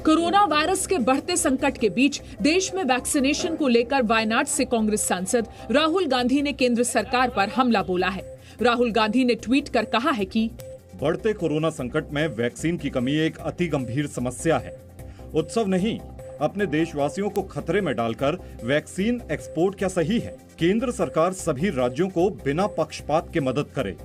Corona virus के बढ़ते संकट के बीच देश में वैक्सीनेशन को लेकर वायनाड से कांग्रेस सांसद राहुल गांधी ने केंद्र सरकार पर हमला बोला है। राहुल गांधी ने ट्वीट कर कहा है कि बढ़ते कोरोना संकट में वैक्सीन की कमी एक अति गंभीर समस्या है। उत्सव नहीं, अपने देशवासियों को खतरे में डालकर वैक्सीन एक्सपोर्ट क्या सही है? केंद्र सरकार सभी राज्यों को बिना पक्षपात के मदद करे।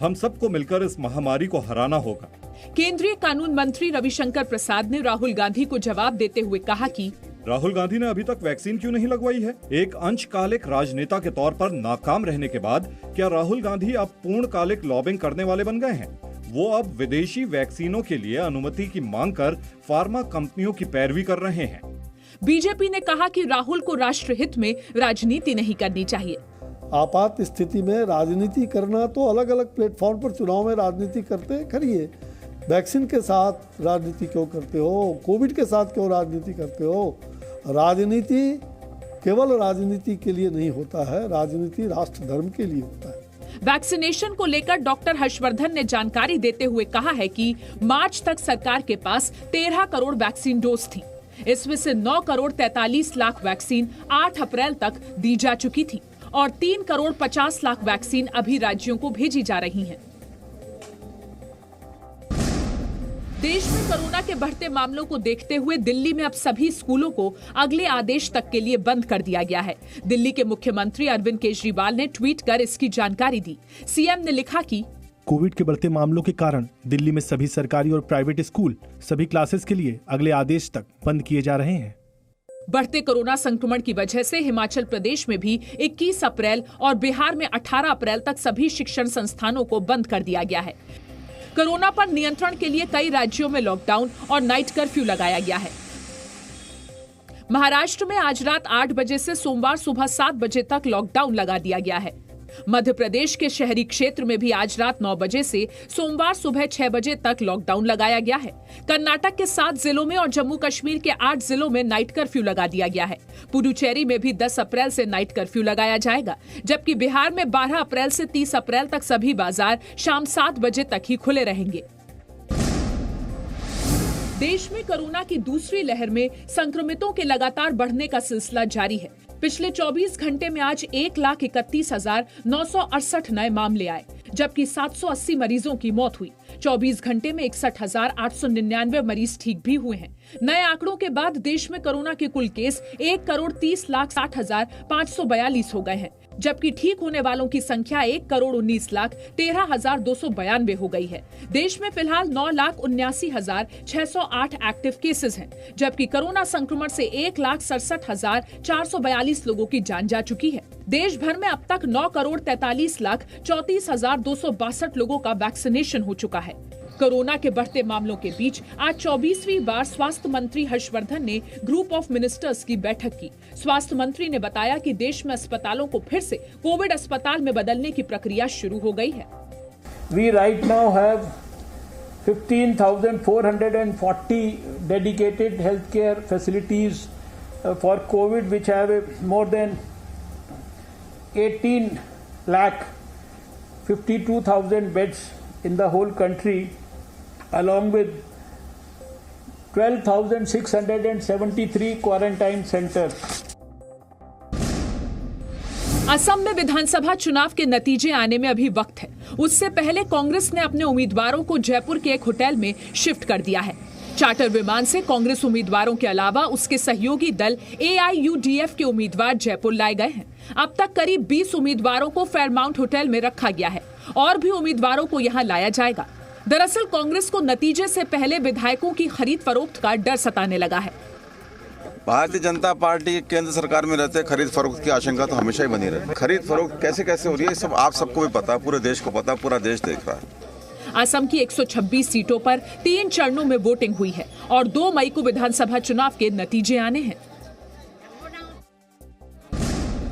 हम सबको मिलकर इस महामारी को हराना होगा। केंद्रीय कानून मंत्री रविशंकर प्रसाद ने राहुल गांधी को जवाब देते हुए कहा कि राहुल गांधी ने अभी तक वैक्सीन क्यों नहीं लगवाई है? एक अंशकालिक राजनेता के तौर पर नाकाम रहने के बाद क्या राहुल गांधी अब पूर्णकालिक लॉबिंग करने वाले बन गए हैं? वो अब विदेशी वैक्सीनों के लिए अनुमति की मांग कर फार्मा कंपनियों की पैरवी कर रहे हैं। बीजेपी ने कहा कि राहुल को राष्ट्र हित में राजनीति नहीं करनी चाहिए। आपात स्थिति में राजनीति करना तो अलग अलग प्लेटफॉर्म पर चुनाव में राजनीति करते करिए। वैक्सीन के साथ राजनीति क्यों करते हो? कोविड के साथ क्यों राजनीति करते हो? राजनीति केवल राजनीति के लिए नहीं होता है, राजनीति राष्ट्र धर्म के लिए होता है। वैक्सीनेशन को लेकर डॉक्टर हर्षवर्धन ने जानकारी देते हुए कहा है कि मार्च तक सरकार के पास 13 करोड़ वैक्सीन डोज थी। इसमें से 9 करोड़ 43 लाख वैक्सीन 8 अप्रैल तक दी जा चुकी थी और 3 करोड़ 50 लाख वैक्सीन अभी राज्यों को भेजी जा रही हैं। देश में कोरोना के बढ़ते मामलों को देखते हुए दिल्ली में अब सभी स्कूलों को अगले आदेश तक के लिए बंद कर दिया गया है। दिल्ली के मुख्यमंत्री अरविंद केजरीवाल ने ट्वीट कर इसकी जानकारी दी। सीएम ने लिखा कि कोविड के बढ़ते मामलों के कारण दिल्ली में सभी सरकारी और प्राइवेट स्कूल सभी क्लासेस के लिए अगले आदेश तक बंद किए जा रहे हैं। बढ़ते कोरोना संक्रमण की वजह से हिमाचल प्रदेश में भी 21 अप्रैल और बिहार में 18 अप्रैल तक सभी शिक्षण संस्थानों को बंद कर दिया गया है। कोरोना पर नियंत्रण के लिए कई राज्यों में लॉकडाउन और नाइट कर्फ्यू लगाया गया है। महाराष्ट्र में आज रात 8 बजे से सोमवार सुबह 7 बजे तक लॉकडाउन लगा दिया गया है। मध्य प्रदेश के शहरी क्षेत्र में भी आज रात 9 बजे से सोमवार सुबह 6 बजे तक लॉकडाउन लगाया गया है। कर्नाटक के 7 जिलों में और जम्मू कश्मीर के 8 जिलों में नाइट कर्फ्यू लगा दिया गया है। पुडुचेरी में भी 10 अप्रैल से नाइट कर्फ्यू लगाया जाएगा, जबकि बिहार में 12 अप्रैल से 30 अप्रैल तक सभी बाजार शाम 7 बजे तक ही खुले रहेंगे। देश में कोरोना की दूसरी लहर में संक्रमितों के लगातार बढ़ने का सिलसिला जारी है। पिछले 24 घंटे में आज 1,31,968 नए मामले आए, जबकि 780 मरीजों की मौत हुई। 24 घंटे में 61,899 मरीज ठीक भी हुए हैं। नए आंकड़ों के बाद देश में कोरोना के कुल केस 1,30,60,542 हो गए हैं, जबकि ठीक होने वालों की संख्या 1,19,13,292 हो गई है। देश में फिलहाल 9,79,608 एक्टिव केसेस हैं, जबकि कोरोना संक्रमण से 1,67,442 लोगों की जान जा चुकी है। देश भर में अब तक 9,43,34,262 लोगों का वैक्सीनेशन हो चुका है। कोरोना के बढ़ते मामलों के बीच आज 24वीं बार स्वास्थ्य मंत्री हर्षवर्धन ने ग्रुप ऑफ मिनिस्टर्स की बैठक की। स्वास्थ्य मंत्री ने बताया कि देश में अस्पतालों को फिर से कोविड अस्पताल में बदलने की प्रक्रिया शुरू हो गई है। We right now have 15,440 dedicated healthcare facilities for COVID, which have more than 18,52,000 beds in the whole country, along with 12,673 quarantine centers. Assam में विधानसभा चुनाव के नतीजे आने में अभी वक्त है। उससे पहले कांग्रेस ने अपने उम्मीदवारों को जयपुर के एक होटल में शिफ्ट कर दिया है। चार्टर विमान से कांग्रेस उम्मीदवारों के अलावा उसके सहयोगी दल AIUDF के उम्मीदवार जयपुर लाए गए हैं। अब तक करीब 20 उम्मीदवारों को फेयरमाउंट होटल में रखा गया है और भी उम्मीदवारों को यहां लाया जाएगा। दरअसल कांग्रेस को नतीजे से पहले विधायकों की खरीद फरोख्त का डर सताने लगा है। भारतीय जनता पार्टी केंद्र सरकार में रहते खरीद फरोख्त की आशंका तो हमेशा ही बनी रही। खरीद फरोख्त कैसे कैसे हो रही है, सब आप सबको भी पता है, पूरे देश को पता, पूरा देश देख रहा है। असम की 126 सीटों पर 3 चरणों में वोटिंग हुई है और 2 मई को विधानसभा चुनाव के नतीजे आने हैं।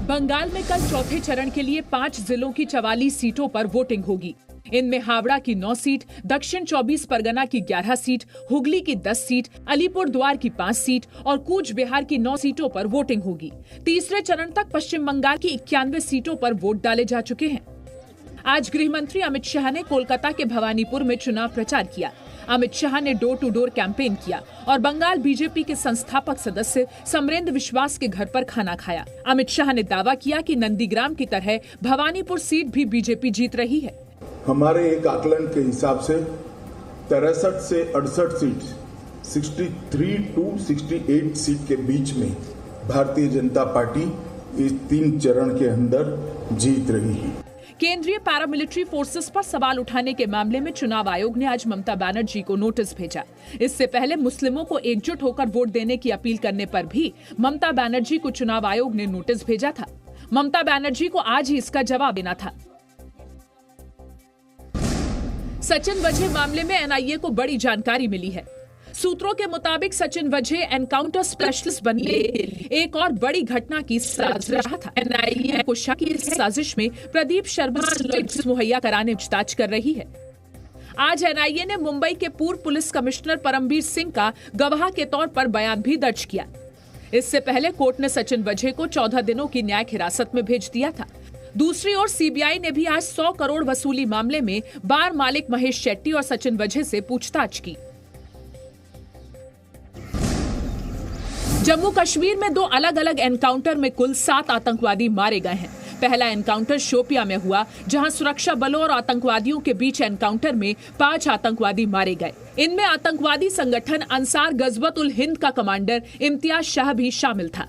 बंगाल में कल चौथे चरण के लिए 5 जिलों की 44 सीटों पर वोटिंग होगी। इनमें हावड़ा की 9 सीट, दक्षिण 24 परगना की 11 सीट, हुगली की 10 सीट, अलीपुर द्वार की 5 सीट और कूच बिहार की 9 सीटों पर वोटिंग होगी। तीसरे चरण तक पश्चिम बंगाल की 91 सीटों पर वोट डाले जा चुके हैं। आज गृह मंत्री अमित शाह ने कोलकाता के भवानीपुर में चुनाव प्रचार किया। अमित शाह ने डोर टू डोर कैंपेन किया और बंगाल बीजेपी के संस्थापक सदस्य समरेंद्र विश्वास के घर पर खाना खाया। अमित शाह ने दावा किया कि नंदीग्राम की तरह भवानीपुर सीट भी बीजेपी जीत रही है। हमारे एक आकलन के हिसाब से 63 से 68 सीट 63 to 68 सीट के बीच में भारतीय जनता पार्टी इस 3 चरण के अंदर जीत रही है। केंद्रीय पैरामिलिट्री फोर्सेस पर सवाल उठाने के मामले में चुनाव आयोग ने आज ममता बनर्जी को नोटिस भेजा। इससे पहले मुस्लिमों को एकजुट होकर वोट देने की अपील करने पर भी ममता बनर्जी को चुनाव आयोग ने नोटिस भेजा था। ममता बनर्जी को आज ही इसका जवाब देना था। सचिन वजह मामले में एनआईए को बड़ी जानकारी मिली है। सूत्रों के मुताबिक सचिन वजह एनकाउंटर स्पेशलिस्ट बनने एक और बड़ी घटना की साजिश रहा था। एनआईए को शक की इस साजिश में प्रदीप शर्मा मुहैया कराने पूछताछ कर रही है। आज एनआईए ने मुंबई के पूर्व पुलिस कमिश्नर परमबीर सिंह का गवाह के तौर पर बयान भी दर्ज किया। इससे पहले कोर्ट ने सचिन वजह को 14 दिनों की न्यायिक हिरासत में भेज दिया था। दूसरी ओर सीबीआई ने भी आज 100 करोड़ वसूली मामले में बार मालिक महेश शेट्टी और सचिन वजह से पूछताछ की। जम्मू कश्मीर में 2 अलग अलग एनकाउंटर में कुल 7 आतंकवादी मारे गए हैं। पहला एनकाउंटर शोपिया में हुआ, जहां सुरक्षा बलों और आतंकवादियों के बीच एनकाउंटर में 5 आतंकवादी मारे गए। इनमें आतंकवादी संगठन अंसार गजवत उल हिंद का कमांडर इम्तियाज शाह भी शामिल था।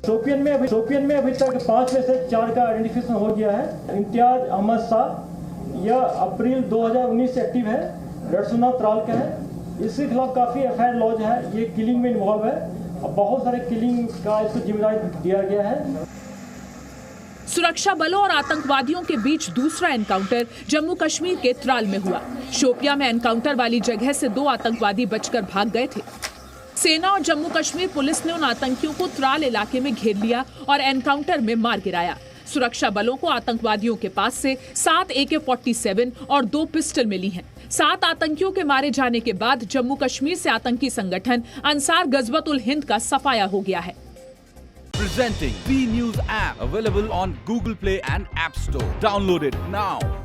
शोपियन में अभी तक 5 में से 4 का आइडेंटिफिकेशन हो गया है। इम्तियाज अहमद शाह यह अप्रैल 2019 से एक्टिव है, रडसुना त्राल का है। इसके खिलाफ काफी एफआईआर लॉन्च है। ये किलिंग में इन्वॉल्व है। बहुत सारे किलिंग का इसको जिम्मेदारी दिया गया है। सुरक्षा बलों और आतंकवादियों के बीच दूसरा एनकाउंटर जम्मू कश्मीर के त्राल में हुआ। शोपिया में एनकाउंटर वाली जगह से 2 आतंकवादी बचकर भाग गए थे। सेना और जम्मू कश्मीर पुलिस ने उन आतंकियों को त्राल इलाके में घेर लिया और एनकाउंटर में मार गिराया। सुरक्षा बलों को आतंकवादियों के पास से 7 AK-47 और 2 पिस्टल मिली हैं। 7 आतंकियों के मारे जाने के बाद जम्मू कश्मीर से आतंकी संगठन अंसार गजवत उल हिंद का सफाया हो गया है। Presenting B News app available on Google Play and App Store. Download it now.